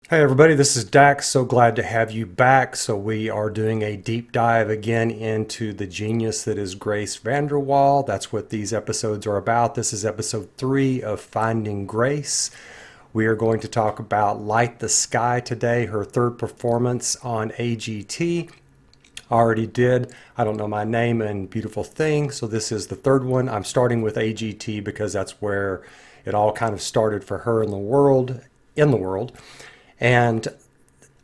Hey everybody, this is Dax. So glad to have you back. So we are doing a deep dive again into the genius that is Grace Vanderwaal. That's what these episodes are about. This is episode 3 of Finding Grace. We are going to talk about Light the Sky today, her third performance on AGT. I already did I Don't Know My Name and Beautiful Thing. So this is the third one. I'm starting with AGT because that's where it all kind of started for her in the world. And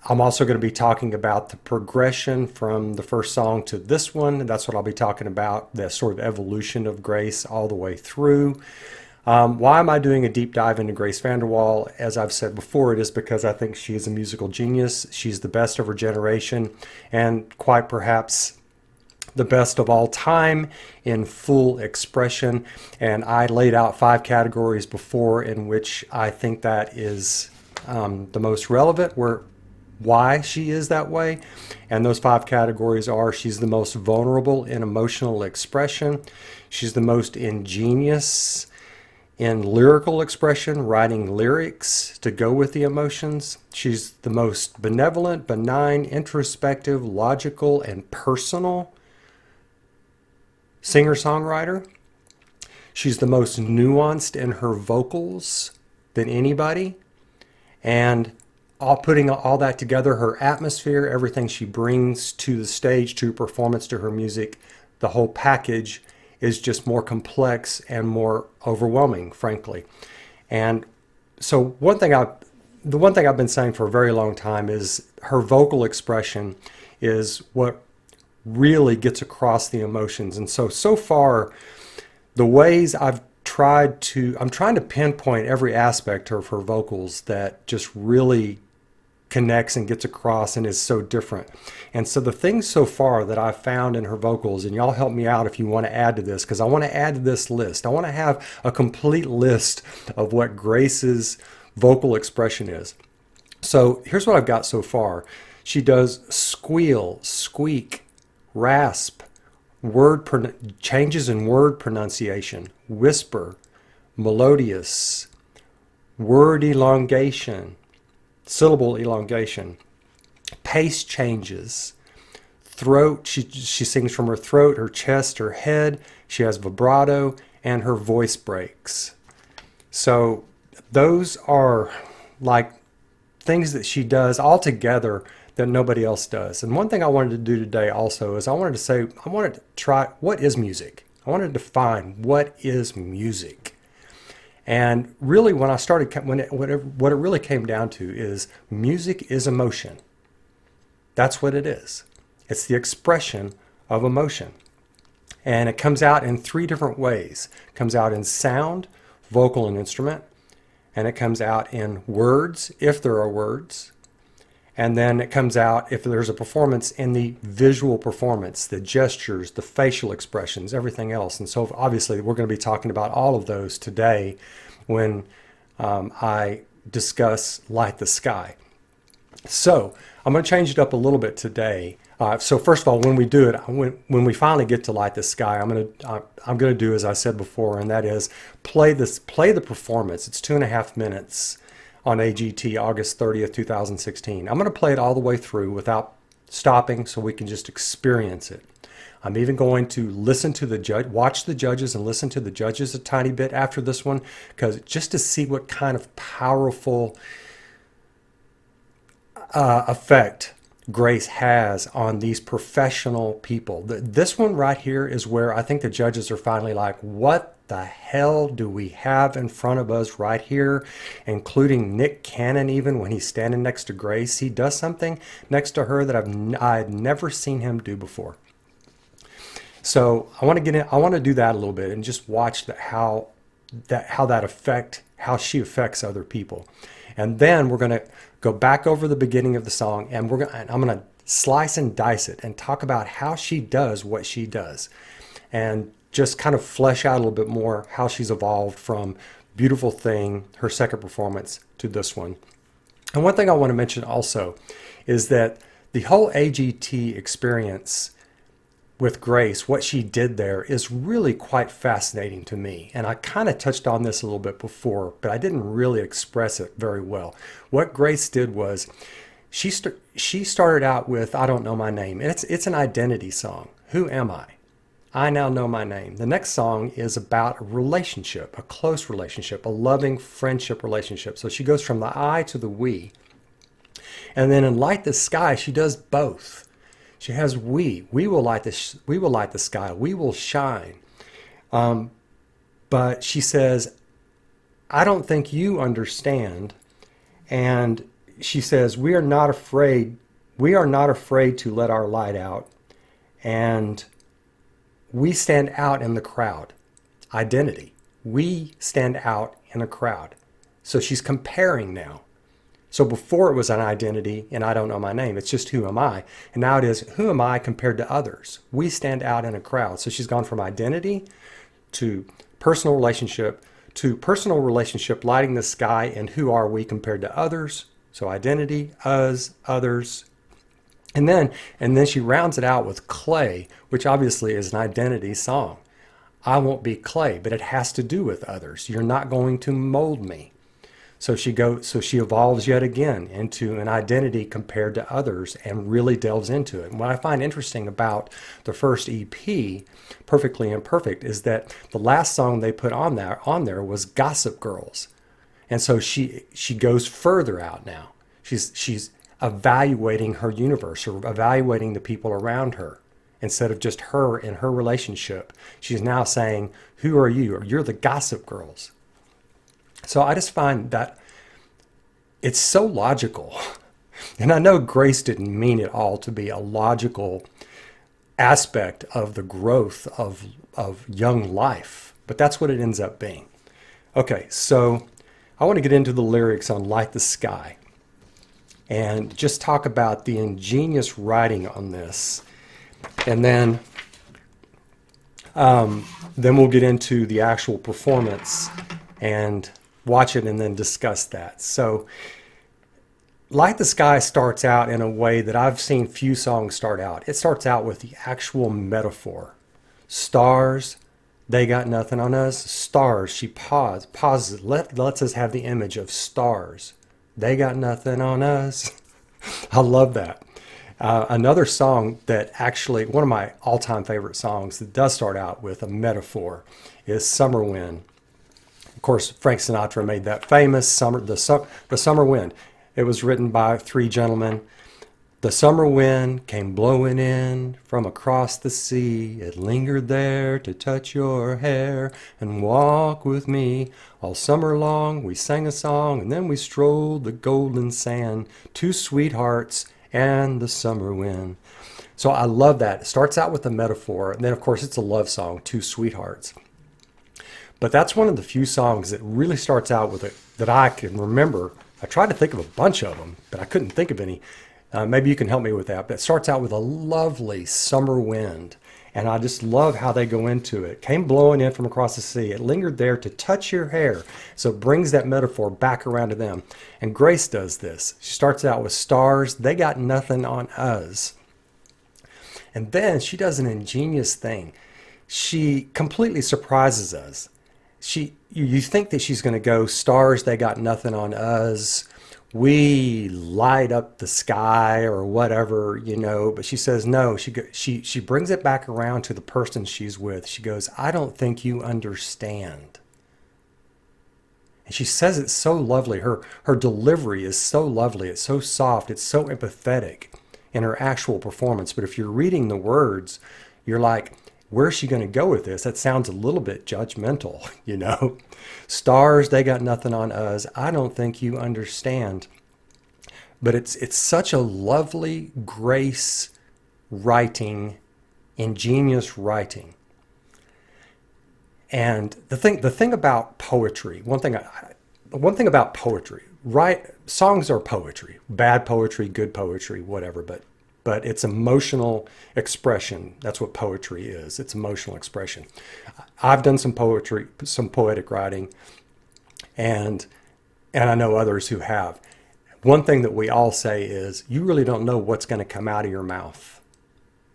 I'm also going to be talking about the progression from the first song to this one. That's what I'll be talking about, the sort of evolution of Grace all the way through. Why am I doing a deep dive into Grace Vanderwaal? As I've said before, it is because I think she is a musical genius. She's the best of her generation and quite perhaps the best of all time in full expression. And I laid out 5 categories before in which I think that is the most relevant, why she is that way. And those 5 categories are: she's the most vulnerable in emotional expression, she's the most ingenious in lyrical expression, writing lyrics to go with the emotions, she's the most benevolent, benign, introspective, logical, and personal singer-songwriter. She's the most nuanced in her vocals than anybody. And putting all that together, her atmosphere, everything she brings to the stage, to performance, to her music, the whole package is just more complex and more overwhelming, frankly. And so the one thing I've been saying for a very long time is her vocal expression is what really gets across the emotions. And so far, the ways I'm trying to pinpoint every aspect of her vocals that just really connects and gets across and is so different. And so the things so far that I've found in her vocals, and y'all help me out if you want to add to this, because I want to add to this list. I want to have a complete list of what Grace's vocal expression is. So here's what I've got so far. She does squeal, squeak, rasp, changes in word pronunciation, whisper, melodious, word elongation, syllable elongation, pace changes, throat. She sings from her throat, her chest, her head. She has vibrato, and her voice breaks. So those are like things that she does all together that nobody else does. And one thing I wanted to do today also is I wanted to try, what is music? I wanted to define what is music. And really when I started, what it really came down to is music is emotion. That's what it is. It's the expression of emotion. And it comes out in 3 different ways. It comes out in sound, vocal and instrument, and it comes out in words, if there are words. And then it comes out, if there's a performance, in the visual performance, the gestures, the facial expressions, everything else. And so obviously we're going to be talking about all of those today when I discuss Light the Sky. So I'm going to change it up a little bit today. So first of all, when we do it, when we finally get to Light the Sky, I'm going to do as I said before, and that is play the performance. It's 2.5 minutes on AGT, August 30th, 2016. I'm going to play it all the way through without stopping so we can just experience it. I'm even going to listen to the judge, watch the judges and listen to the judges a tiny bit after this one, because just to see what kind of powerful effect Grace has on these professional people. This one right here is where I think the judges are finally like, what the hell do we have in front of us right here? Including Nick Cannon, even when he's standing next to Grace, he does something next to her that I'd never seen him do before. So I want to get in, I want to do that a little bit and just watch how she affects other people. And then we're going to go back over the beginning of the song, and I'm going to slice and dice it and talk about how she does what she does, and just kind of flesh out a little bit more how she's evolved from Beautiful Thing, her second performance, to this one. And one thing I want to mention also is that the whole AGT experience with Grace, what she did there is really quite fascinating to me. And I kind of touched on this a little bit before, but I didn't really express it very well. What Grace did was she started out with "I Don't Know My Name." And it's an identity song. Who am I? I now know my name. The next song is about a relationship, a close relationship, a loving friendship relationship. So she goes from the I to the we. And then in Light the Sky, she does both. She has we. We will light the sky. We will shine. But she says, I don't think you understand. And she says, we are not afraid. We are not afraid to let our light out. And we stand out in the crowd. Identity. We stand out in a crowd. So she's comparing now. So before it was an identity and I don't know my name. It's just who am I? And now it is who am I compared to others? We stand out in a crowd. So she's gone from identity to personal relationship lighting the sky, and who are we compared to others? So identity, us, others. And then she rounds it out with clay, which obviously is an identity song. I won't be clay, but it has to do with others. You're not going to mold me. So she evolves yet again into an identity compared to others and really delves into it. And what I find interesting about the first EP, Perfectly Imperfect, is that the last song they put on there was Gossip Girls. And so she goes further out now. She's evaluating her universe, or evaluating the people around her. Instead of just her and her relationship, she's now saying, who are you? Or you're the Gossip Girls. So I just find that it's so logical. And I know Grace didn't mean it all to be a logical aspect of the growth of young life, but that's what it ends up being. Okay, so I want to get into the lyrics on Light the Sky and just talk about the ingenious writing on this. And then we'll get into the actual performance and watch it and then discuss that. So Light the Sky starts out in a way that I've seen few songs start out. It starts out with the actual metaphor. Stars, they got nothing on us. Stars, she pauses, lets us have the image of stars. They got nothing on us. I love that. Another song that actually, one of my all-time favorite songs that does start out with a metaphor is Summer Wind. Of course, Frank Sinatra made that famous the Summer Wind. It was written by three gentlemen. The summer wind came blowing in from across the sea. It lingered there to touch your hair and walk with me. All summer long we sang a song, and then we strolled the golden sand. Two sweethearts and the summer wind. So I love that. It starts out with a metaphor, and then of course it's a love song, Two Sweethearts. But that's one of the few songs that really starts out with it that I can remember. I tried to think of a bunch of them, but I couldn't think of any. Maybe you can help me with that. But it starts out with a lovely summer wind. And I just love how they go into it. Came blowing in from across the sea. It lingered there to touch your hair. So it brings that metaphor back around to them. And Grace does this. She starts out with stars. They got nothing on us. And then she does an ingenious thing. She completely surprises us. You think that she's going to go, stars, they got nothing on us. We light up the sky or whatever, but she says no. She brings it back around to the person she's with. She goes, I don't think you understand. And she says it so lovely. Her delivery is so lovely. It's so soft. It's so empathetic in her actual performance. But if you're reading the words, you're like, where's she going to go with this? That sounds a little bit judgmental, Stars, they got nothing on us. I don't think you understand. But it's such a lovely Grace writing, ingenious writing. And the thing about poetry, one thing about poetry, songs are poetry, bad poetry, good poetry, whatever, but it's emotional expression. That's what poetry is. It's emotional expression. I've done some poetic writing, and I know others who have. One thing that we all say is, you really don't know what's going to come out of your mouth.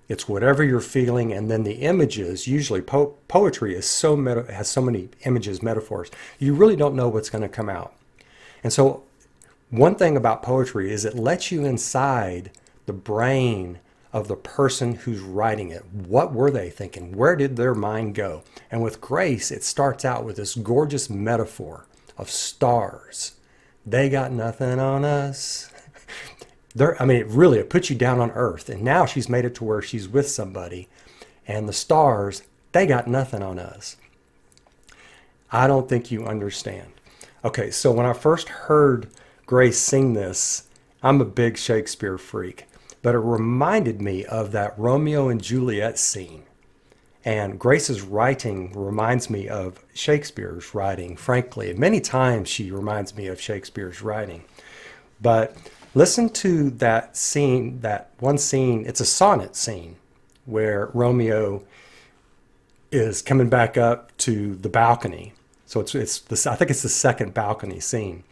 It's whatever you're feeling, and then the images. Usually, poetry is has so many images, metaphors. You really don't know what's going to come out. And so, one thing about poetry is it lets you inside the brain of the person who's writing it. What were they thinking? Where did their mind go? And with Grace, it starts out with this gorgeous metaphor of stars. They got nothing on us. It puts you down on earth. And now she's made it to where she's with somebody. And the stars, they got nothing on us. I don't think you understand. Okay, so when I first heard Grace sing this, I'm a big Shakespeare freak. But it reminded me of that Romeo and Juliet scene. And Grace's writing reminds me of Shakespeare's writing, frankly. Many times she reminds me of Shakespeare's writing. But listen to that scene, that one scene, it's a sonnet scene where Romeo is coming back up to the balcony. So I think it's the second balcony scene.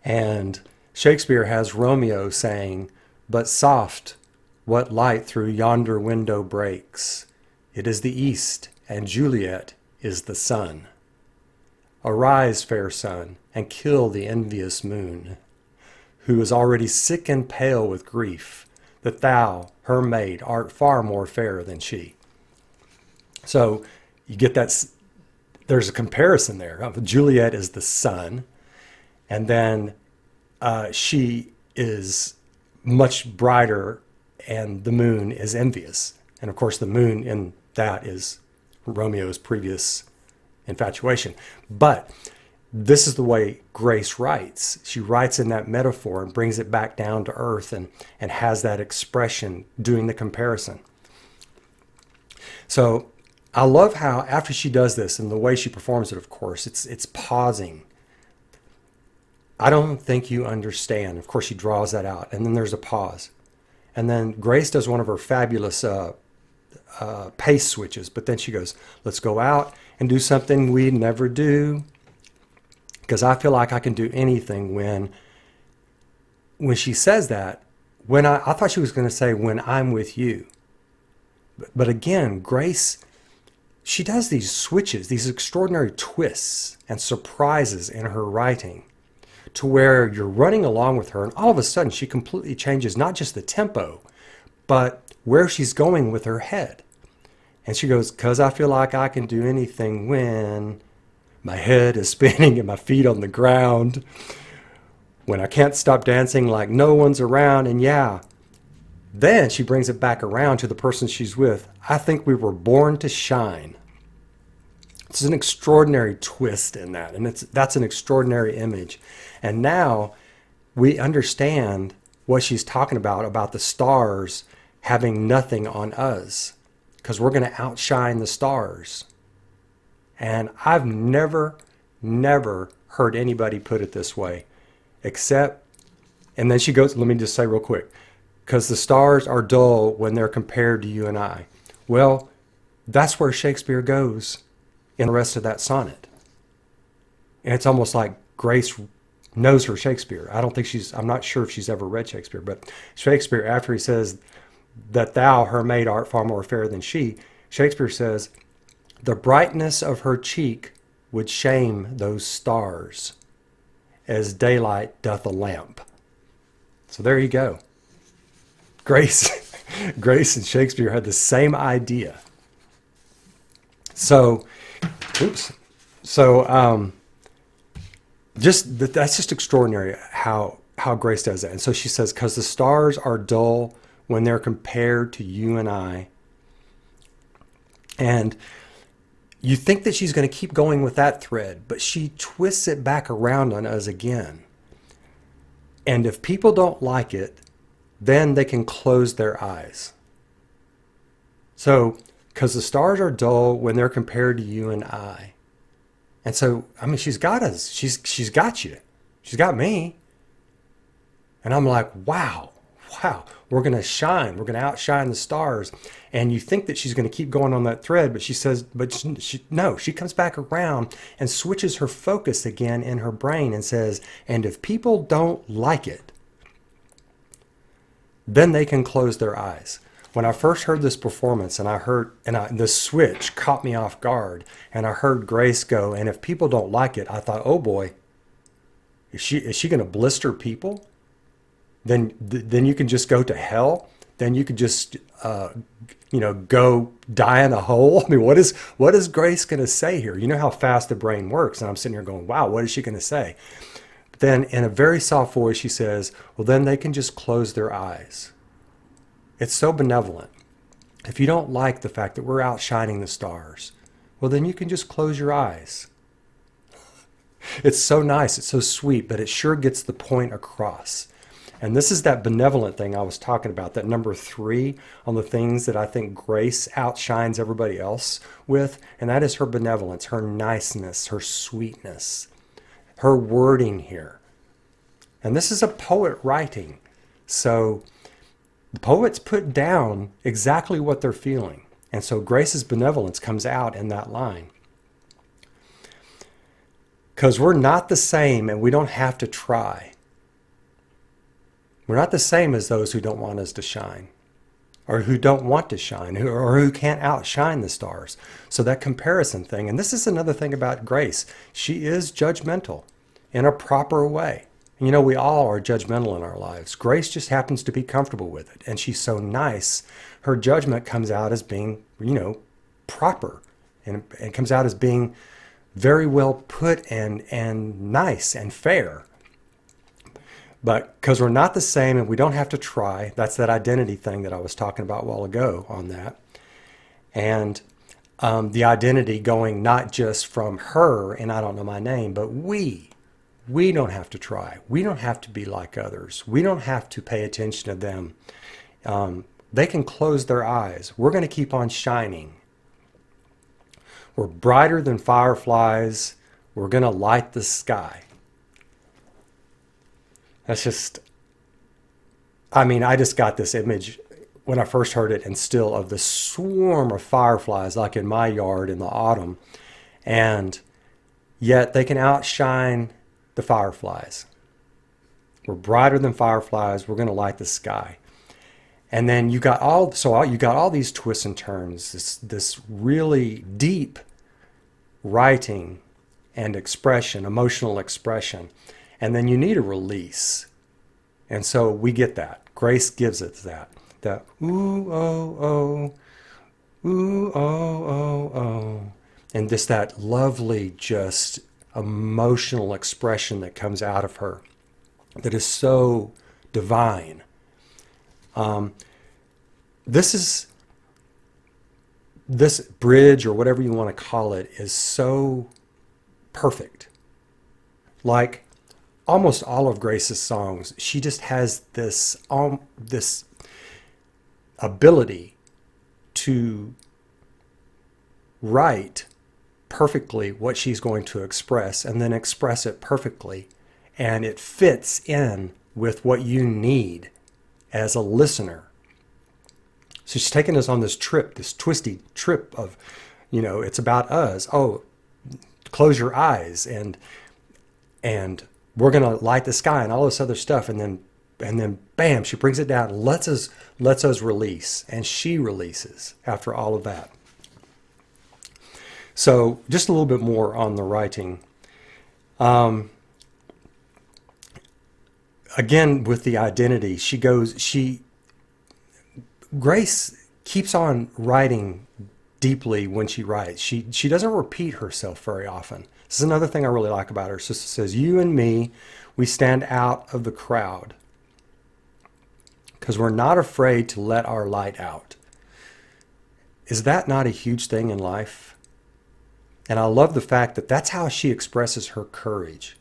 And Shakespeare has Romeo saying, "But soft, what light through yonder window breaks? It is the east, and Juliet is the sun. Arise, fair sun, and kill the envious moon, who is already sick and pale with grief, that thou, her maid, art far more fair than she." So you get that, there's a comparison there. Juliet is the sun, and then she is much brighter, and the moon is envious. And of course, the moon in that is Romeo's previous infatuation. But this is the way Grace writes. She writes in that metaphor and brings it back down to earth and has that expression doing the comparison. So I love how after she does this and the way she performs it, of course, it's pausing. I don't think you understand. Of course, she draws that out. And then there's a pause. And then Grace does one of her fabulous pace switches. But then she goes, "Let's go out and do something we never do. Because I feel like I can do anything when she says that, I thought she was going to say, "When I'm with you." But again, Grace, she does these switches, these extraordinary twists and surprises in her writing, to where you're running along with her, and all of a sudden she completely changes not just the tempo, but where she's going with her head. And she goes, "'Cause I feel like I can do anything when my head is spinning and my feet on the ground, when I can't stop dancing like no one's around." And yeah, then she brings it back around to the person she's with. "I think we were born to shine." It's an extraordinary twist in that, and that's an extraordinary image. And now we understand what she's talking about the stars having nothing on us, because we're going to outshine the stars. And I've never heard anybody put it this way, except, and then she goes, let me just say real quick, "'Cause the stars are dull when they're compared to you and I." Well, that's where Shakespeare goes in the rest of that sonnet. And it's almost like Grace knows her Shakespeare. I'm not sure if she's ever read Shakespeare, but Shakespeare, after he says that thou, her maid, art far more fair than she, Shakespeare says, "The brightness of her cheek would shame those stars, as daylight doth a lamp." So there you go. Grace and Shakespeare had the same idea. So, that's just extraordinary how Grace does that. And so she says, "'Cause the stars are dull when they're compared to you and I." And you think that she's going to keep going with that thread, but she twists it back around on us again. "And if people don't like it, then they can close their eyes." So, "'Cause the stars are dull when they're compared to you and I." And so, she's got us. She's got you. She's got me. And I'm like, wow, we're going to shine. We're going to outshine the stars. And you think that she's going to keep going on that thread, but she says, she comes back around and switches her focus again in her brain and says, "And if people don't like it, then they can close their eyes." When I first heard this performance and the switch caught me off guard and I heard Grace go, and if people don't like it, I thought, oh boy, is she going to blister people? Then you can just go to hell. Then you could just, go die in a hole. I mean, what is Grace going to say here? You know how fast the brain works. And I'm sitting here going, wow, what is she going to say? But then in a very soft voice, she says, well, then they can just close their eyes. It's so benevolent. If you don't like the fact that we're outshining the stars, well, then you can just close your eyes. It's so nice. It's so sweet, but it sure gets the point across. And this is that benevolent thing I was talking about, that number 3 on the things that I think Grace outshines everybody else with. And that is her benevolence, her niceness, her sweetness, her wording here. And this is a poet writing. So the poets put down exactly what they're feeling. And so Grace's benevolence comes out in that line. Because we're not the same and we don't have to try. We're not the same as those who don't want us to shine, or who don't want to shine, or who can't outshine the stars. So that comparison thing, and this is another thing about Grace, she is judgmental in a proper way. And we all are judgmental in our lives. Grace just happens to be comfortable with it, and she's so nice. Her judgment comes out as being, proper, and it comes out as being very well put and nice and fair. But because we're not the same and we don't have to try, that's that identity thing that I was talking about a while ago on that. And the identity going not just from her and I don't know my name, but we don't have to try. We don't have to be like others. We don't have to pay attention to them. They can close their eyes. We're going to keep on shining. We're brighter than fireflies. We're going to light the sky. That's just, I just got this image when I first heard it, and still, of the swarm of fireflies like in my yard in the autumn. And yet they can outshine the fireflies. We're brighter than fireflies. We're going to light the sky. And then you got all these twists and turns, this really deep writing and expression, emotional expression. And then you need a release. And so we get that. Grace gives it that. That ooh, oh, oh, ooh, oh, oh, oh. And just that lovely, just emotional expression that comes out of her that is so divine. This bridge, or whatever you want to call it, is so perfect. Like almost all of Grace's songs, she just has this ability to write perfectly what she's going to express and then express it perfectly, and it fits in with what you need as a listener. So she's taking us on this trip, this twisty trip of, it's about us. Oh, close your eyes and we're going to light the sky and all this other stuff. And then bam, she brings it down and lets us release. And she releases after all of that. So just a little bit more on the writing. Again, with the identity, Grace keeps on writing deeply when she writes. She doesn't repeat herself very often. This is another thing I really like about her. So it says, you and me, we stand out of the crowd because we're not afraid to let our light out. Is that not a huge thing in life? And I love the fact that that's how she expresses her courage.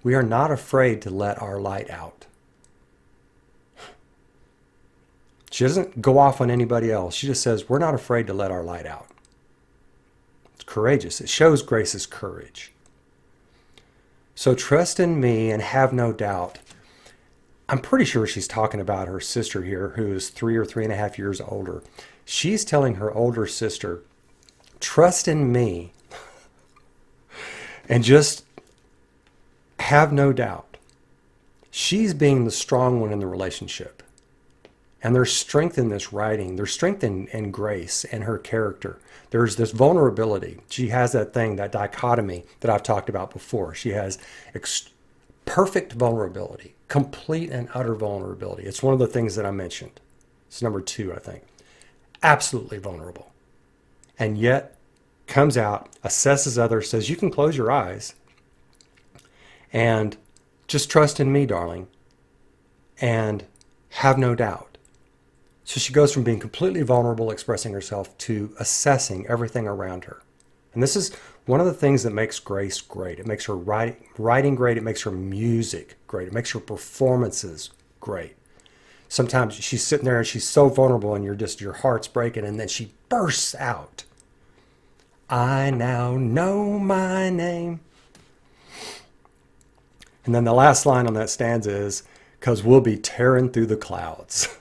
We are not afraid to let our light out. She doesn't go off on anybody else. She just says, we're not afraid to let our light out. It's courageous. It shows Grace's courage. So trust in me and have no doubt. I'm pretty sure she's talking about her sister here, who is 3 or 3.5 years older. She's telling her older sister, trust in me and just have no doubt. She's being the strong one in the relationship. And there's strength in this writing. There's strength in Grace and her character. There's this vulnerability. She has that thing, that dichotomy that I've talked about before. She has perfect vulnerability, complete and utter vulnerability. It's one of the things that I mentioned. It's number 2, I think. Absolutely vulnerable. And yet comes out, assesses others, says, you can close your eyes and just trust in me, darling, and have no doubt. So she goes from being completely vulnerable, expressing herself, to assessing everything around her. And this is one of the things that makes Grace great. It makes her writing great. It makes her music great. It makes her performances great. Sometimes she's sitting there and she's so vulnerable and your heart's breaking, and then she bursts out. I now know my name. And then the last line on that stanza is, because we'll be tearing through the clouds.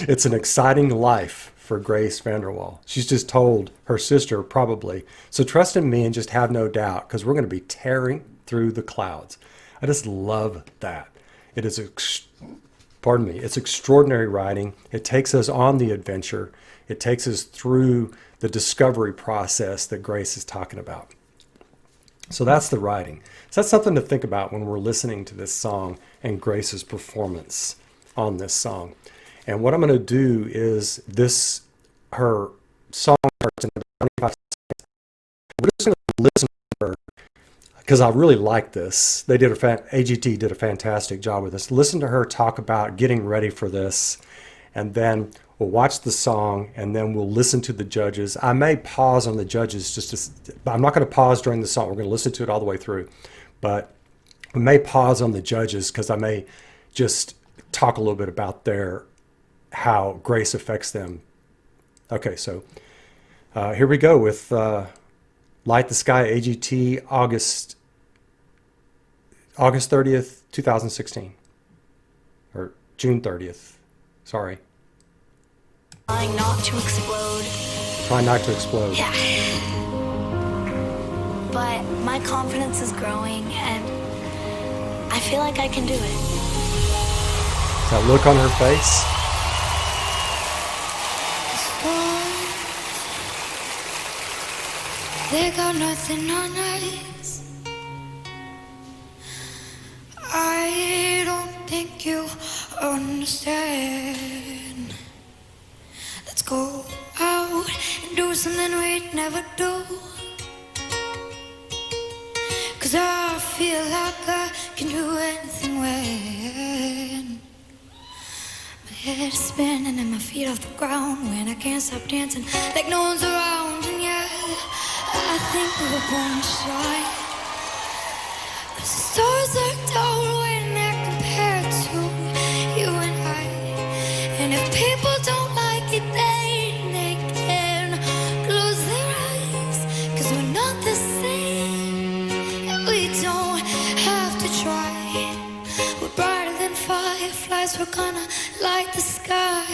It's an exciting life for Grace Vanderwaal. She's just told her sister, probably, so trust in me and just have no doubt, because we're going to be tearing through the clouds. I just love that. It is, it's extraordinary writing. It takes us on the adventure. It takes us through the discovery process that Grace is talking about. So that's the writing. So that's something to think about when we're listening to this song and Grace's performance on this song. And what I'm going to do is her song starts in about 25 seconds. We're just going to listen to her because I really like this. AGT did a fantastic job with this. Listen to her talk about getting ready for this, and then we'll watch the song, and then we'll listen to the judges. I may pause on the judges I'm not going to pause during the song. We're going to listen to it all the way through, but we may pause on the judges because I may just talk a little bit about how Grace affects them. Okay, so here we go with Light the Sky, AGT, August 30th, 2016. Or June 30th, sorry. Trying not to explode. Trying not to explode. Yeah. But my confidence is growing, and I feel like I can do it. That look on her face. They got nothing on us. I don't think you understand. Let's go out and do something we'd never do. 'Cause I feel like I can do anything when my head is spinning and my feet off the ground, when I can't stop dancing like no one's around. And yeah, I think we were born to shine. 'Cause the stars are down when they're compared to you and I. And if people don't like it, then they can close their eyes. 'Cause we're not the same, and we don't have to try. We're brighter than fireflies, we're gonna light the sky.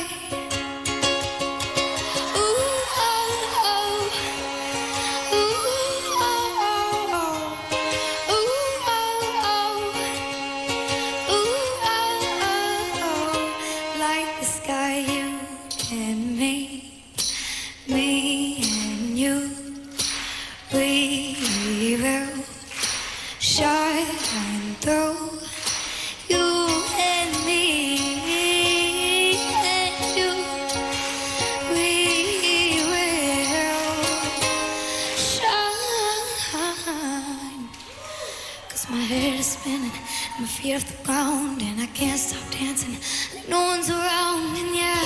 Off the ground, and I can't stop dancing like no one's around. And yeah,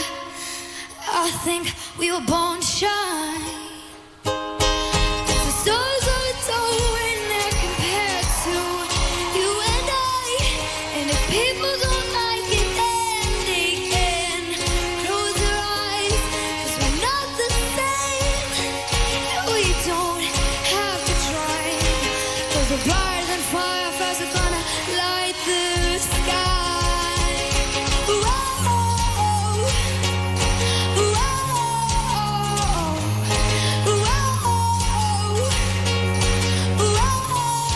I think we were born to shine. 'Cause the stars are dull when they're compared to you and I. And if people don't like it, then they can close their eyes. 'Cause we're not the same, and we don't have to try. 'Cause we're brighter than fireflies, we're gonna light the sky. Whoa, whoa,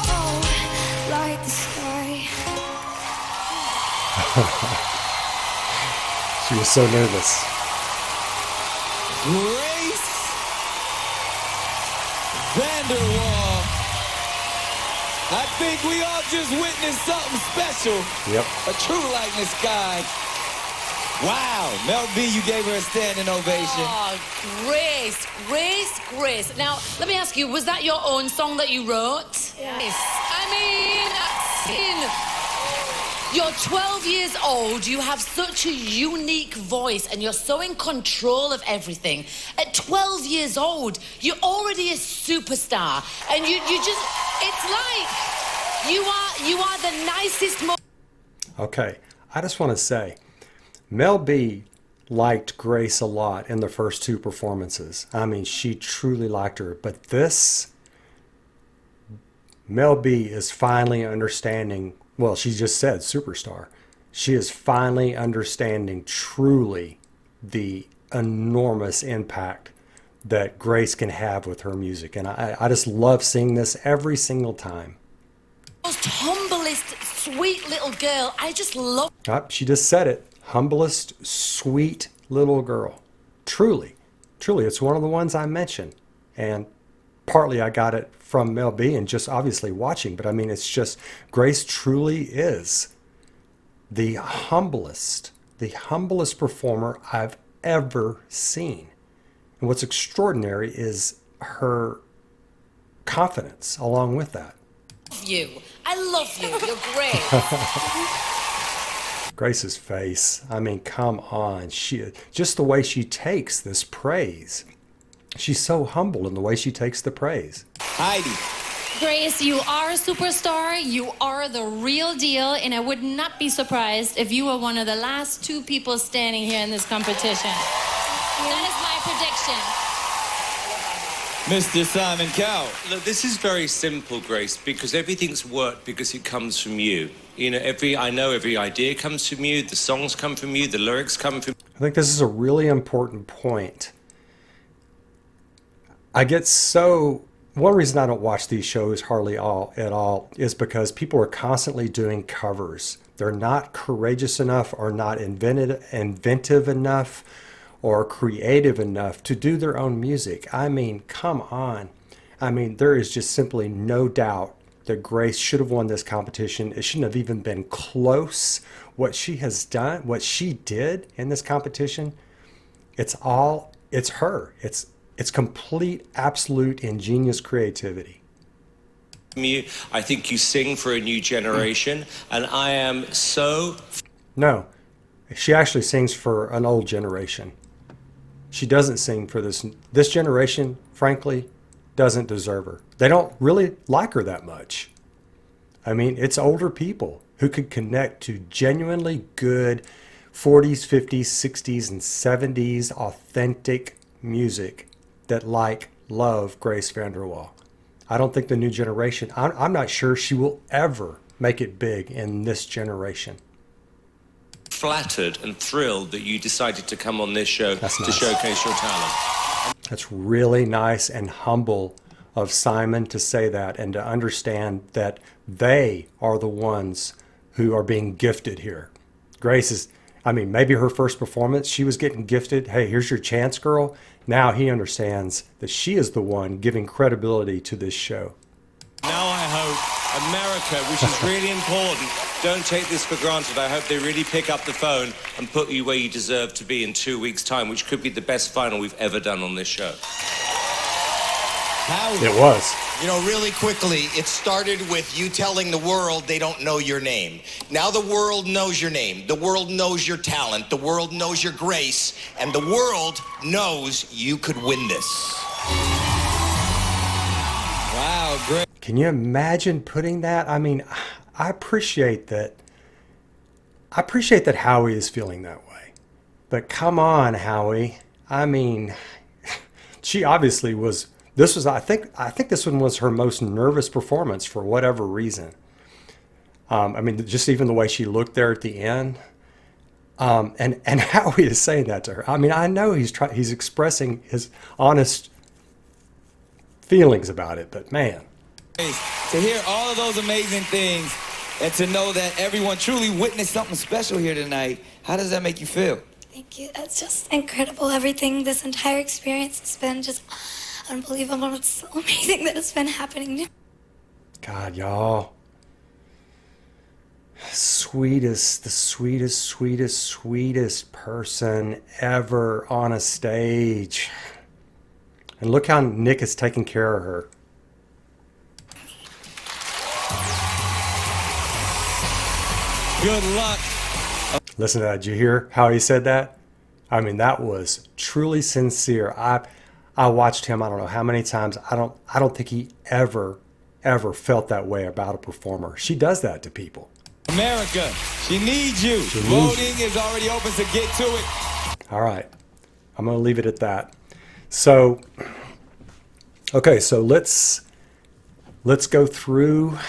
whoa, light the sky. She was so nervous. Grace Vanderwaal. I think we all just witnessed something special. Yep. A true likeness guy. Wow. Mel B, you gave her a standing ovation. Oh, Grace, Grace, Grace. Now, let me ask you, was that your own song that you wrote? Yes. I mean, you're 12 years old, you have such a unique voice, and you're so in control of everything. At 12 years old, you're already a superstar, and you just, it's like, you are the nicest. Okay, I just want to say, Mel B liked Grace a lot in the first two performances. I mean, she truly liked her. But this, Mel B is finally understanding, well, she just said superstar. She is finally understanding truly the enormous impact that Grace can have with her music. And I just love seeing this every single time. Most humblest, sweet little girl. I just love. She just said it. Humblest, sweet little girl. Truly, truly, it's one of the ones I mentioned. And partly I got it from Mel B and just obviously watching, but I mean, it's just, Grace truly is the humblest performer I've ever seen. And what's extraordinary is her confidence along with that. You. I love you. You're great. Grace's face, I mean, come on. Just the way she takes this praise. She's so humble in the way she takes the praise. Heidi. Grace, you are a superstar. You are the real deal, and I would not be surprised if you were one of the last two people standing here in this competition. That is my prediction. Mr. Simon Cowell. Look, this is very simple, Grace, because everything's worked because it comes from you. You know, I know every idea comes from you, the songs come from you, the lyrics come from you. I think this is a really important point. One reason I don't watch these shows hardly at all is because people are constantly doing covers. They're not courageous enough or not inventive enough or creative enough to do their own music. I mean, come on. I mean, there is just simply no doubt that Grace should have won this competition. It shouldn't have even been close. What she has done, what she did in this competition, it's her. It's complete, absolute, ingenious creativity. I think you sing for a new generation, and I am so... No, she actually sings for an old generation. She doesn't sing for this generation, frankly, doesn't deserve her. They don't really like her that much. I mean, it's older people who could connect to genuinely good 40s, 50s, 60s, and 70s authentic music that love Grace Vanderwaal. I don't think the new generation, I'm not sure she will ever make it big in this generation. Flattered and thrilled that you decided to come on this show to showcase your talent. That's really nice and humble of Simon to say that and to understand that they are the ones who are being gifted here. Grace is, maybe her first performance, she was getting gifted. Hey, here's your chance, girl. Now he understands that she is the one giving credibility to this show. Now I hope America, which is really important, don't take this for granted. I hope they really pick up the phone and put you where you deserve to be in 2 weeks' time, which could be the best final we've ever done on this show. It was. You know, really quickly, it started with you telling the world they don't know your name. Now the world knows your name. The world knows your talent. The world knows your grace. And the world knows you could win this. Wow, great. Can you imagine putting that? I mean, I appreciate that. I appreciate that Howie is feeling that way. But come on, Howie. I mean, she obviously was... I think this one was her most nervous performance for whatever reason. Just even the way she looked there at the end. And Howie is saying that to her. I mean, I know he's expressing his honest feelings about it, but man. To hear all of those amazing things and to know that everyone truly witnessed something special here tonight, how does that make you feel? Thank you. That's just incredible. Everything, this entire experience has been just unbelievable. It's so amazing that it's been happening to me. God, y'all. Sweetest, the sweetest, sweetest, sweetest person ever on a stage. And look how Nick is taking care of her. Good luck. Listen to that. Did you hear how he said that? I mean, that was truly sincere. I watched him I don't know how many times. I don't think he ever felt that way about a performer. She does that to people. America, she needs you. Voting is already open, so get to it. All right. I'm going to leave it at that. So, okay, so let's go through.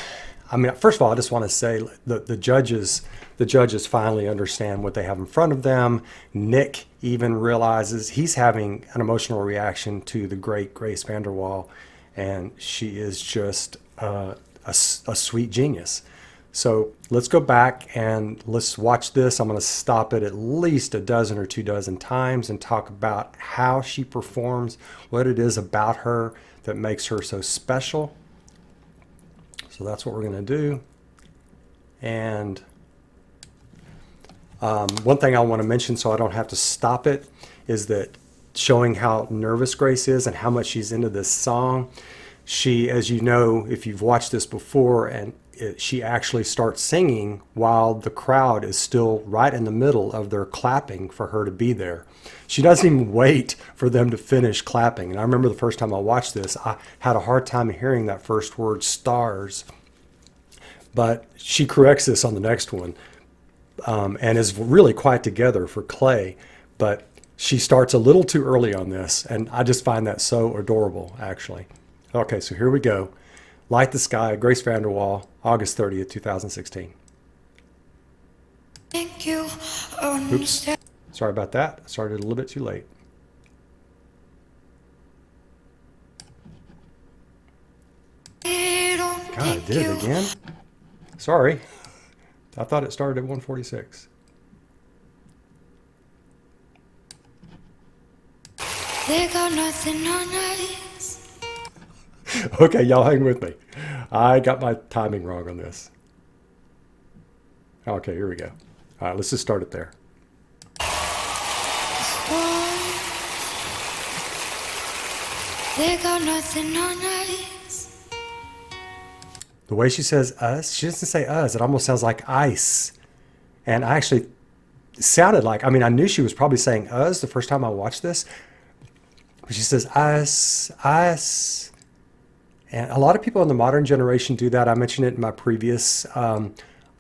I mean, first of all, I just want to say the judges finally understand what they have in front of them. Nick even realizes he's having an emotional reaction to the great Grace Vanderwaal, and she is just a sweet genius. So let's go back and let's watch this. I'm going to stop it at least a dozen or 2 dozen times and talk about how she performs, what it is about her that makes her so special. So that's what we're going to do. And one thing I want to mention so I don't have to stop it is that showing how nervous Grace is and how much she's into this song. She, as you know, if you've watched this before, and she actually starts singing while the crowd is still right in the middle of their clapping for her to be there. She doesn't even wait for them to finish clapping. And I remember the first time I watched this, I had a hard time hearing that first word, stars. But she corrects this on the next one, and is really quite together for Clay. But she starts a little too early on this, and I just find that so adorable, actually. Okay, so here we go. Light the Sky, Grace Vanderwaal, August 30th, 2016. Thank you. Oops. Sorry about that. I started a little bit too late. God, I did it again? Sorry. I thought it started at 146. They got nothing on us. Okay, y'all hang with me. I got my timing wrong on this. Okay, here we go. All right, let's just start it there. They got nothing on us. The way she says us, she doesn't say us. It almost sounds like ice. And I actually sounded like, I mean, I knew she was probably saying us the first time I watched this. But she says us, us. And a lot of people in the modern generation do that. I mentioned it in my previous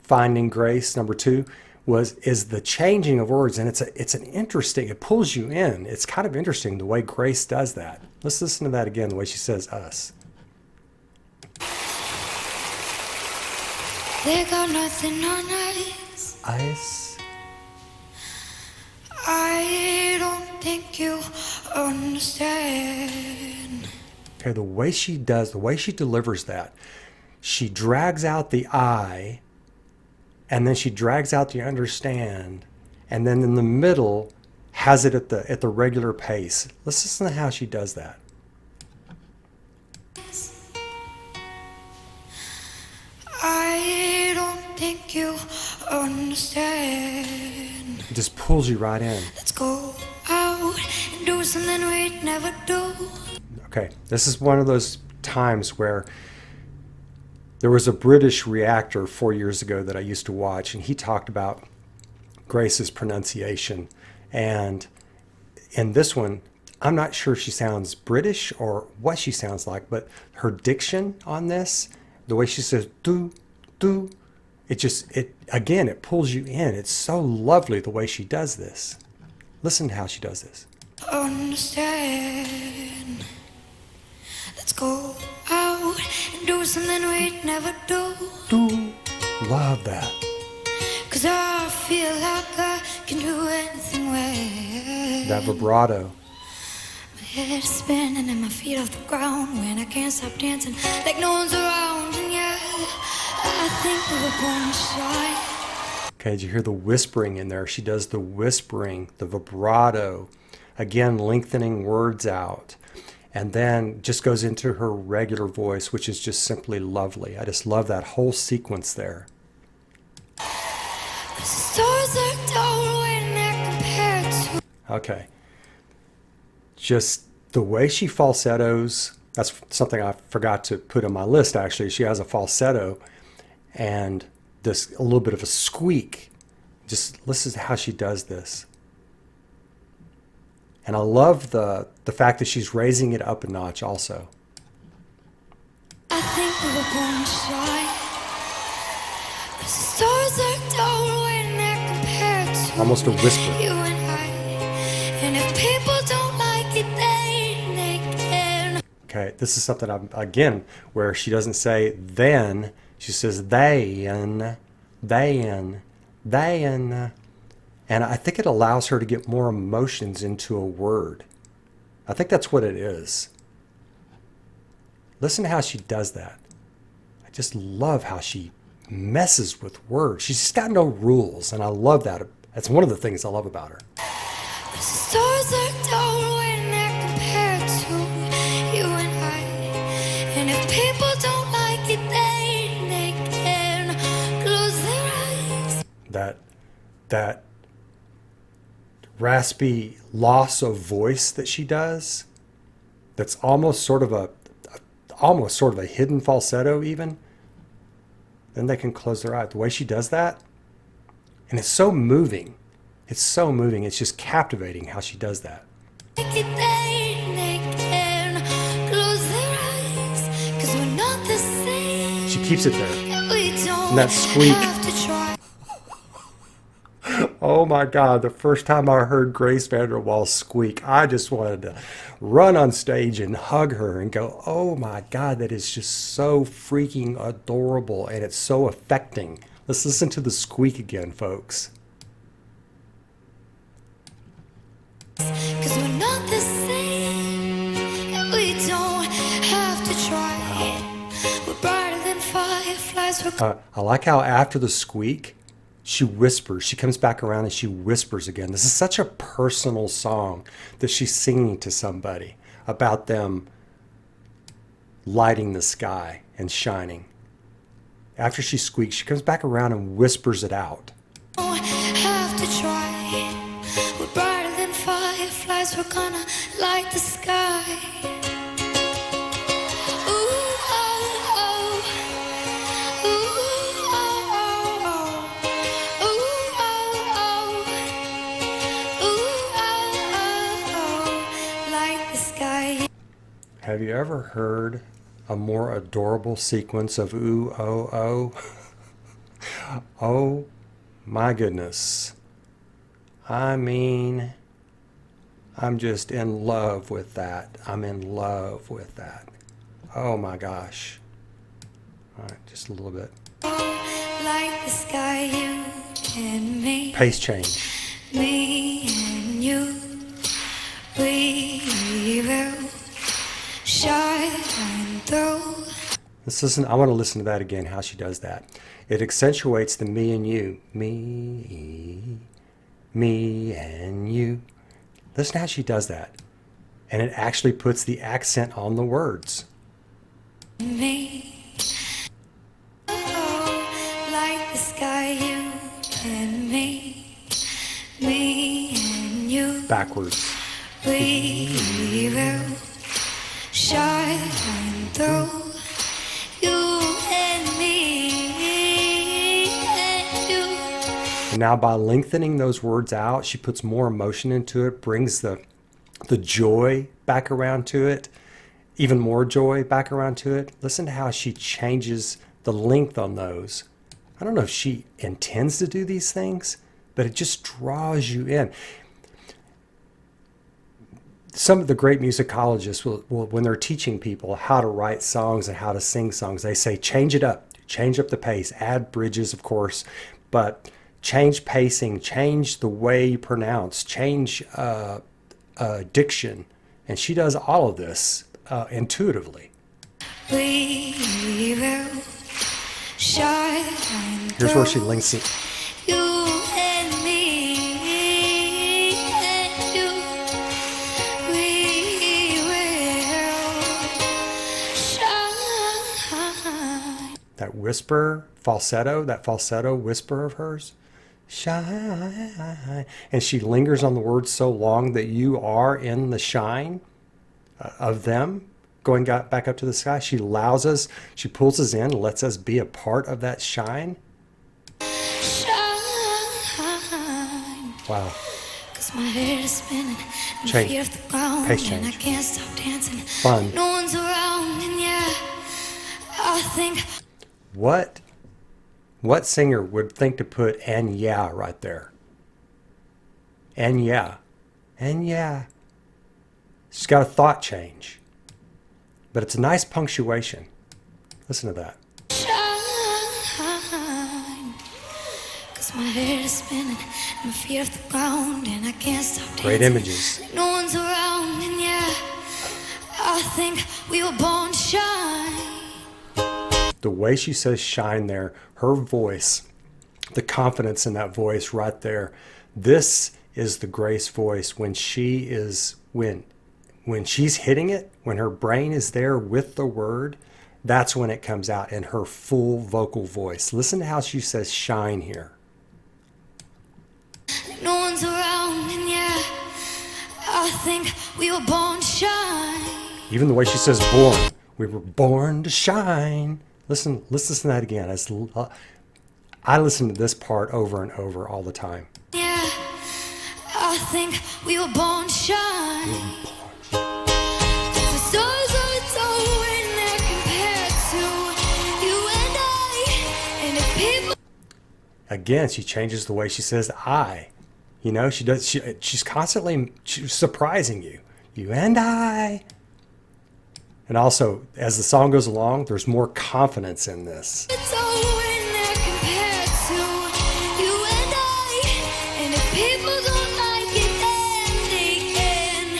Finding Grace, number 2, is the changing of words. And it's an interesting, it pulls you in. It's kind of interesting the way Grace does that. Let's listen to that again, the way she says us. They got nothing on us. Ice. I don't think you understand. Okay, the way she delivers that, she drags out the I, and then she drags out the understand, and then in the middle has it at the regular pace. Let's listen to how she does that. I don't think you understand. It just pulls you right in. Let's go out and do something we'd never do. Okay, this is one of those times where there was a British reactor 4 years ago that I used to watch, and he talked about Grace's pronunciation. And in this one, I'm not sure if she sounds British or what she sounds like, but her diction on this, the way she says do, it pulls you in. It's so lovely the way she does this. Listen to how she does this. Understand. Let's go out and do something we'd never do. Love that. 'Cause I feel like I can do anything well. That vibrato. My head is spinning and my feet off the ground when I can't stop dancing like no one's around. And yeah, I think we were born to shine. Okay, did you hear the whispering in there? She does the whispering, the vibrato, again, lengthening words out. And then just goes into her regular voice, which is just simply lovely. I just love that whole sequence there. Okay. Just the way she falsettos, that's something I forgot to put on my list actually. She has a falsetto and this a little bit of a squeak. Just listen to how she does this. And I love the fact that she's raising it up a notch also. I think we were born to shine. The stars are dull when they're compared to Almost a whisper. you and I. And if people don't like it, they can. Okay, this is something again where she doesn't say then, she says they and. And I think it allows her to get more emotions into a word. I think that's what it is. Listen to how she does that. I just love how she messes with words. She's just got no rules, and I love that. That's one of the things I love about her. The stars are dull when they're compared to you and I. And if people don't like it, they can close their eyes. That raspy loss of voice that she does, that's almost sort of a hidden falsetto even, then they can close their eye. The way she does that, and it's so moving. It's so moving. It's just captivating how she does that. They can close their eyes, 'cause we're not the same. She keeps it there. We don't And that squeak. have to try. Oh my God, the first time I heard Grace Vanderwaal squeak, I just wanted to run on stage and hug her and go, oh my God, that is just so freaking adorable and it's so affecting. Let's listen to the squeak again, folks. 'Cause we're not the same. We don't have to try. We're brighter than fireflies. I like how after the squeak, she whispers. She comes back around and she whispers again. This is such a personal song that she's singing to somebody about them lighting the sky and shining. After she squeaks, she comes back around and whispers it out. Don't have to try. We're brighter than fireflies. We're gonna light the sky. Have you ever heard a more adorable sequence of ooh, oh, oh? Oh my goodness. I mean, I'm just in love with that. I'm in love with that. Oh my gosh. All right, just a little bit. Like the sky, you and me. Pace change. Me and you. We will shine through. I want to listen to that again, how she does that. It accentuates the me and you. Me and you. Listen to how she does that. And it actually puts the accent on the words. Me. Oh, like the sky, you and me. Me and you. Backwards. We will shine through. You and me and you. And now by lengthening those words out, she puts more emotion into it, brings the joy back around to it, even more joy back around to it. Listen to how she changes the length on those. I don't know if she intends to do these things, but it just draws you in. Some of the great musicologists will, when they're teaching people how to write songs and how to sing songs, they say change it up, change up the pace, add bridges, of course, but change pacing, change the way you pronounce, change diction. And she does all of this intuitively. We will shine. Here's where she links it. You whisper, that falsetto whisper of hers. Shine. And she lingers on the words so long that you are in the shine of them going back up to the sky. She allows us, she pulls us in, lets us be a part of that shine. Wow. My head is spinning, and Change. feet off the ground, Pace and I change. can't stop dancing. Fun. No one's around, and yeah, I think. What singer would think to put "and yeah" right there? And yeah. And yeah. She's got a thought change. But it's a nice punctuation. Listen to that. Shine, 'cause my head is spinning, and my feet off the ground, and I can't stop dancing. Great images. No one's around, and yeah, I think we were born to shine. The way she says shine there, her voice, the confidence in that voice right there. This is the Grace voice when she's hitting it, when her brain is there with the word, that's when it comes out in her full vocal voice. Listen to how she says shine here. No one's around, and yeah, I think we were born to shine. Even the way she says born. We were born to shine. Let's listen to that again. I listen to this part over and over all the time. Yeah, I think we were born to shine. The stars are tall when they're compared to you and I. And if people. Again, she changes the way she says I. You know, she's constantly surprising you. You and I. And also, as the song goes along, there's more confidence in this. It's all when they're compared to you and I. And if people don't like it, then they can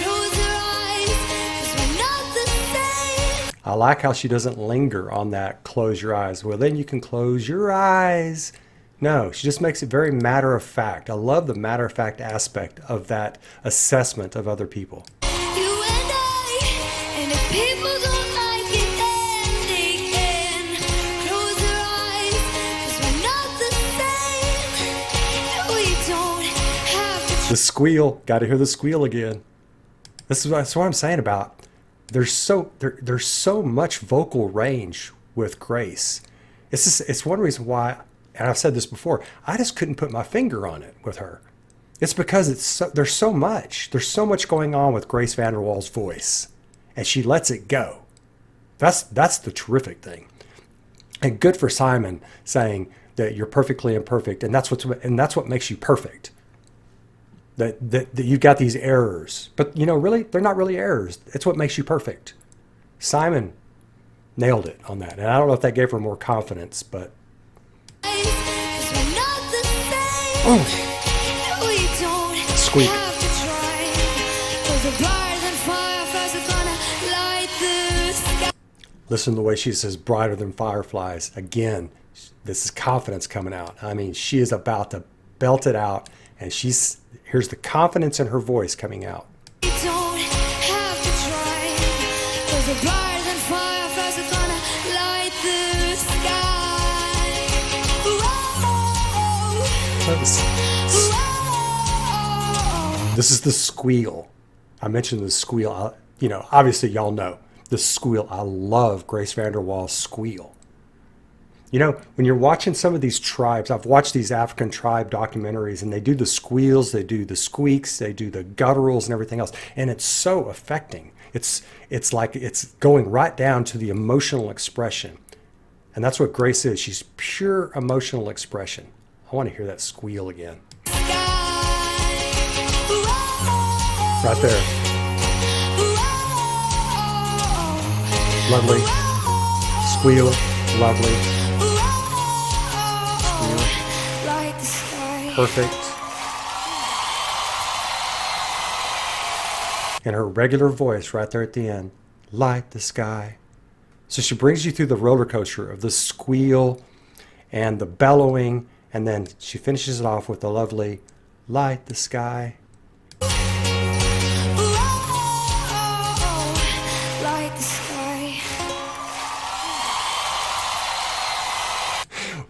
close their eyes, 'cause we're not the same. I like how she doesn't linger on that close your eyes. Well, then you can close your eyes. No, she just makes it very matter of fact. I love the matter of fact aspect of that assessment of other people. You and I. And if people don't like it, then they can close their eyes, 'cause we're not the same. No, you don't have to. The squeal, got to hear the squeal again. That's what I'm saying about. There's so much vocal range with Grace. It's one reason why, and I've said this before, I just couldn't put my finger on it with her. It's because there's so much going on with Grace Vanderwaal's voice, and she lets it go. That's the terrific thing. And good for Simon saying that you're perfectly imperfect, and that's what makes you perfect. That you've got these errors, but really they're not really errors. It's what makes you perfect. Simon nailed it on that, and I don't know if that gave her more confidence, but. Squeak. Listen to the way she says brighter than fireflies. Again, this is confidence coming out. I mean, she is about to belt it out, and here's the confidence in her voice coming out. You don't have to try, 'cause the brighter than fireflies are gonna light the sky. This is the squeal. I mentioned the squeal. Obviously y'all know the squeal. I love Grace Vanderwaal's squeal. When you're watching some of these tribes, I've watched these African tribe documentaries, and they do the squeals, they do the squeaks, they do the gutturals and everything else. And it's so affecting. It's like it's going right down to the emotional expression. And that's what Grace is. She's pure emotional expression. I want to hear that squeal again. Right there. Lovely. Squeal. Lovely. Perfect. And her regular voice right there at the end. Light the sky. So she brings you through the roller coaster of the squeal and the bellowing, and then she finishes it off with the lovely light the sky. Light the sky.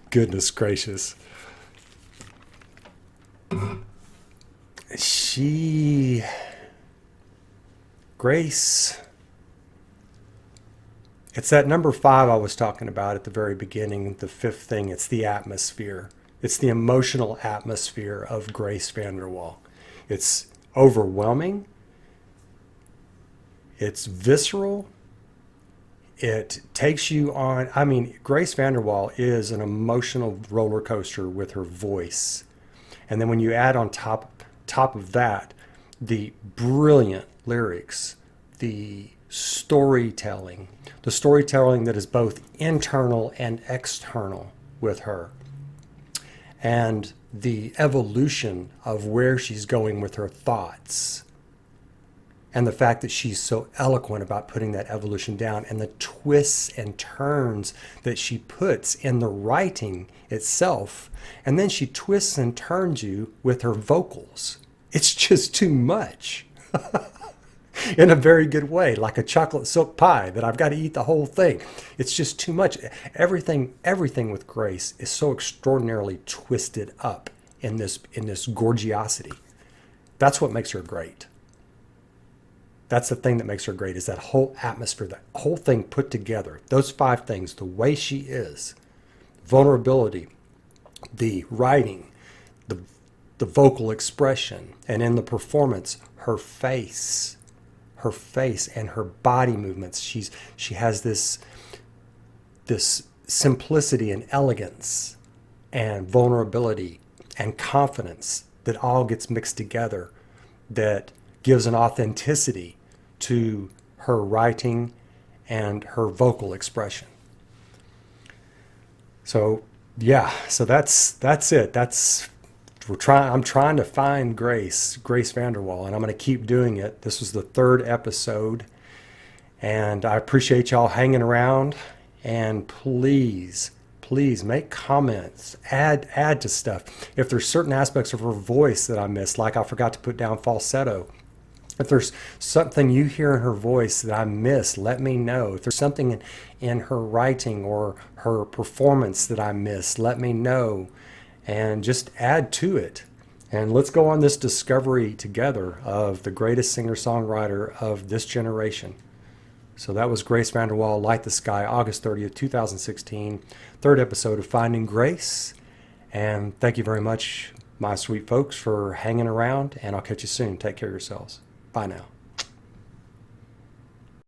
Goodness gracious. Grace, it's that number 5 I was talking about at the very beginning, the 5th thing. It's the atmosphere. It's the emotional atmosphere of Grace Vanderwaal. It's overwhelming. It's visceral. It takes you on. I mean, Grace Vanderwaal is an emotional roller coaster with her voice. And then when you add on top of that, the brilliant lyrics, the storytelling that is both internal and external with her, and the evolution of where she's going with her thoughts, and the fact that she's so eloquent about putting that evolution down, and the twists and turns that she puts in the writing itself, and then she twists and turns you with her vocals. It's just too much. In a very good way, like a chocolate silk pie that I've got to eat the whole thing. It's just too much. Everything with Grace is so extraordinarily twisted up in this gorgeosity. That's what makes her great. That's the thing that makes her great, is that whole atmosphere, that whole thing put together. Those 5 things, the way she is, vulnerability, the writing, the vocal expression, and in the performance, her face and her body movements. She has this simplicity and elegance and vulnerability and confidence that all gets mixed together, that gives an authenticity to her writing and her vocal expression. So yeah, so that's it. I'm trying to find Grace Vanderwaal, and I'm going to keep doing it. This was the 3rd episode, and I appreciate y'all hanging around. And please make comments, add to stuff. If there's certain aspects of her voice that I missed, like I forgot to put down falsetto, if there's something you hear in her voice that I missed, let me know. If there's something in her writing or her performance that I missed, let me know. And just add to it. And let's go on this discovery together of the greatest singer-songwriter of this generation. So that was Grace Vanderwaal, Light the Sky, August 30th, 2016. 3rd episode of Finding Grace. And thank you very much, my sweet folks, for hanging around. And I'll catch you soon. Take care of yourselves. Bye now.